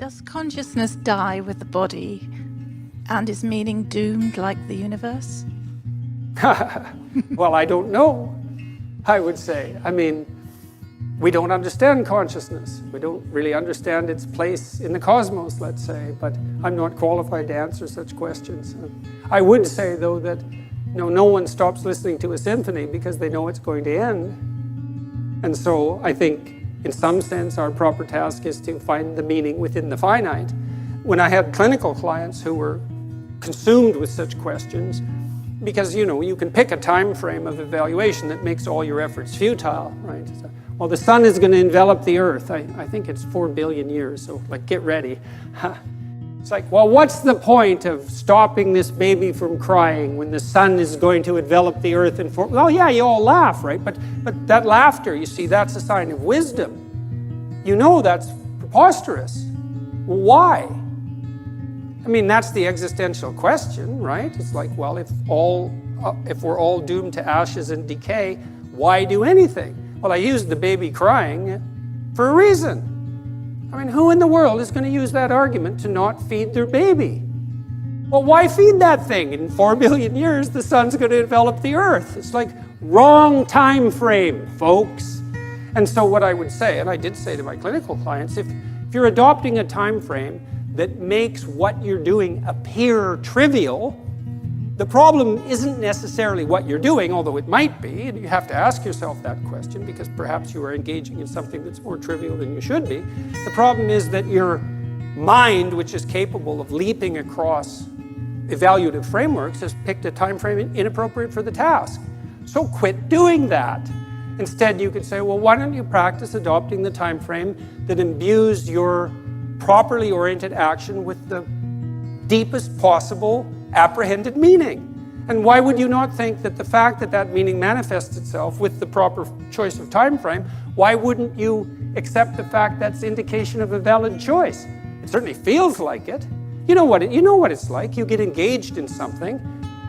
Does consciousness die with the body, and is meaning doomed like the universe? Well, I don't know, I would say. I mean, we don't understand consciousness. We don't really understand its place in the cosmos, let's say, but I'm not qualified to answer such questions. I would say, though, that no one stops listening to a symphony because they know it's going to end. And so I think, in some sense, our proper task is to find the meaning within the finite. When I had clinical clients who were consumed with such questions, because, you can pick a time frame of evaluation that makes all your efforts futile, right? So, well, the sun is going to envelop the earth. I think it's 4 billion years, so get ready. It's like, well, what's the point of stopping this baby from crying when the sun is going to envelop the earth in 4? Well, yeah, you all laugh, right? But that laughter, you see, that's a sign of wisdom. That's preposterous. Why? I mean, that's the existential question, right? It's like, well, if we're all doomed to ashes and decay, why do anything? Well, I used the baby crying for a reason. I mean, who in the world is going to use that argument to not feed their baby? Well, why feed that thing? In 4 billion years, the sun's going to envelop the earth. It's like, wrong time frame, folks. And so what I would say, and I did say to my clinical clients, if you're adopting a time frame that makes what you're doing appear trivial, the problem isn't necessarily what you're doing, although it might be, and you have to ask yourself that question because perhaps you are engaging in something that's more trivial than you should be. The problem is that your mind, which is capable of leaping across evaluative frameworks, has picked a time frame inappropriate for the task. So quit doing that. Instead, you could say, well, why don't you practice adopting the time frame that imbues your properly oriented action with the deepest possible apprehended meaning? And why would you not think that the fact that that meaning manifests itself with the proper choice of time frame, why wouldn't you accept the fact that's indication of a valid choice? It certainly feels like it. You know what it's like. You get engaged in something,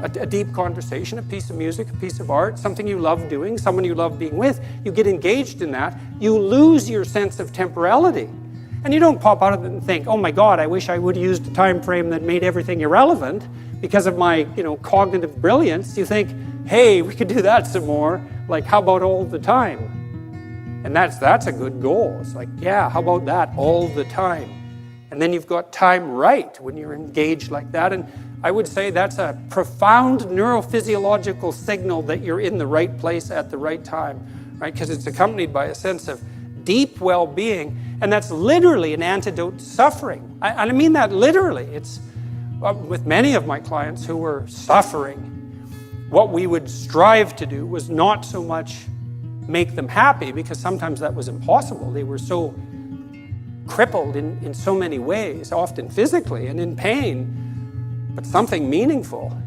a deep conversation, a piece of music, a piece of art, something you love doing, someone you love being with. You get engaged in that. You lose your sense of temporality. And you don't pop out of it and think, oh my God, I wish I would have used a time frame that made everything irrelevant because of my, cognitive brilliance. You think, hey, we could do that some more. Like, how about all the time? And that's a good goal. It's like, yeah, how about that all the time? And then you've got time right when you're engaged like that. And I would say that's a profound neurophysiological signal that you're in the right place at the right time, right? Because it's accompanied by a sense of deep well-being. And that's literally an antidote to suffering. I mean that literally. It's with many of my clients who were suffering, what we would strive to do was not so much make them happy, because sometimes that was impossible. They were so crippled in so many ways, often physically and in pain, but something meaningful.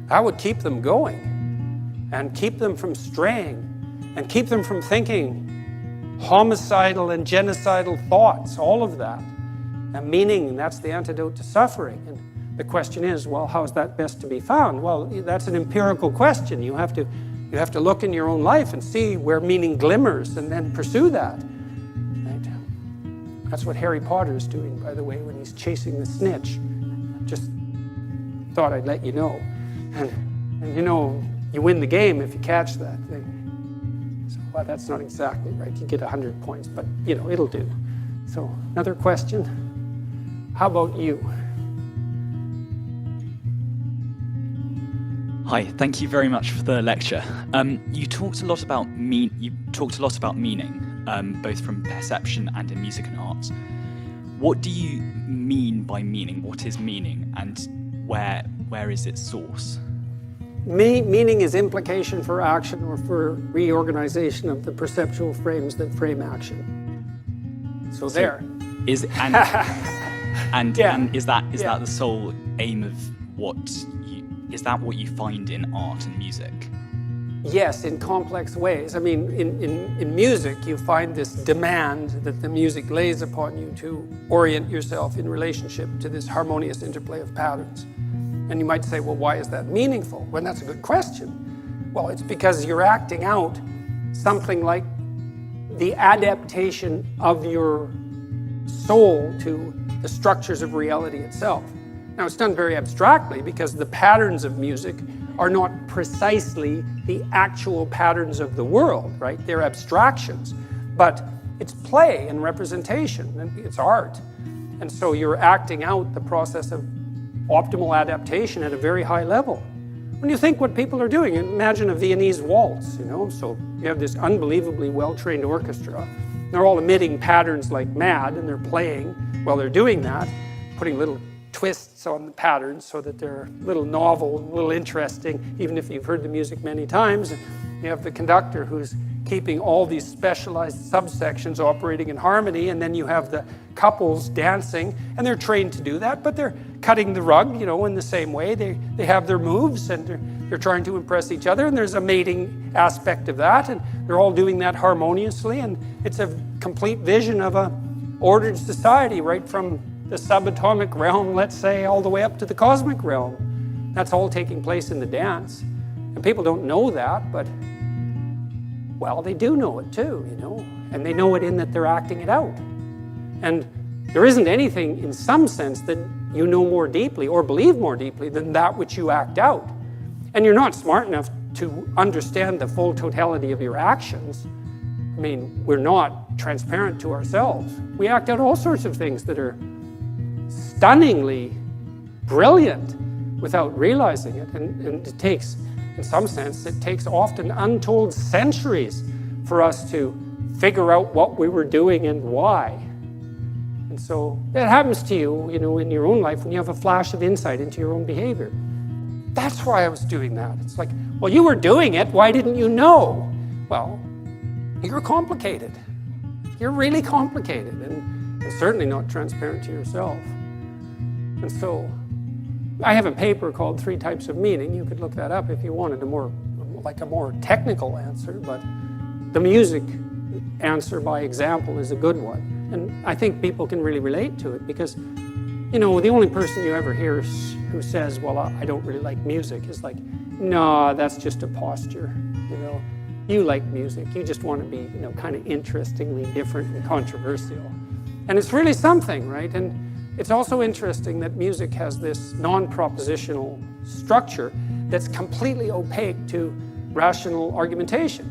That would keep them going and keep them from straying and keep them from thinking homicidal and genocidal thoughts, all of that. And meaning, that's the antidote to suffering. And the question is, well, how is that best to be found? Well, that's an empirical question. You have to look in your own life and see where meaning glimmers and then pursue that. Right? That's what Harry Potter is doing, by the way, when he's chasing the snitch. Just thought I'd let you know. And you win the game if you catch that thing. Well, that's not exactly right. You get 100 points, but it'll do. So, another question. How about you? Hi, thank you very much for the lecture. You talked a lot about meaning, both from perception and in music and art. What do you mean by meaning? What is meaning, and where is its source? Meaning is implication for action or for reorganization of the perceptual frames that frame action. So there. Is that the sole aim of is that what you find in art and music? Yes, in complex ways. I mean, in music, you find this demand that the music lays upon you to orient yourself in relationship to this harmonious interplay of patterns. And you might say, well, why is that meaningful? Well, that's a good question. Well, it's because you're acting out something like the adaptation of your soul to the structures of reality itself. Now, it's done very abstractly because the patterns of music are not precisely the actual patterns of the world, right? They're abstractions, but it's play and representation, and it's art. And so you're acting out the process of optimal adaptation at a very high level. When you think what people are doing, imagine a Viennese waltz, so you have this unbelievably well-trained orchestra. They're all emitting patterns like mad, and they're playing while they're doing that, putting little twists on the patterns so that they're a little novel, a little interesting, even if you've heard the music many times. And you have the conductor who's keeping all these specialized subsections operating in harmony, and then you have the couples dancing, and they're trained to do that, but they're cutting the rug, in the same way. They have their moves, and they're trying to impress each other, and there's a mating aspect of that, and they're all doing that harmoniously, and it's a complete vision of a ordered society, right from the subatomic realm, let's say, all the way up to the cosmic realm. That's all taking place in the dance. And people don't know that, but, well, they do know it too, and they know it in that they're acting it out. And there isn't anything, in some sense, that you know more deeply or believe more deeply than that which you act out. And you're not smart enough to understand the full totality of your actions. I mean, we're not transparent to ourselves. We act out all sorts of things that are stunningly brilliant without realizing it. And it takes, in some sense, it takes often untold centuries for us to figure out what we were doing and why. And so that happens to you, in your own life when you have a flash of insight into your own behavior. That's why I was doing that. It's like, well, you were doing it. Why didn't you know? Well, you're complicated. You're really complicated and certainly not transparent to yourself. And so I have a paper called 3 Types of Meaning. You could look that up if you wanted a more technical answer, but the music answer by example is a good one. And I think people can really relate to it because, the only person you ever hear who says, well, I don't really like music is like, no, that's just a posture, You like music. You just want to be, kind of interestingly different and controversial. And it's really something, right? And it's also interesting that music has this non-propositional structure that's completely opaque to rational argumentation.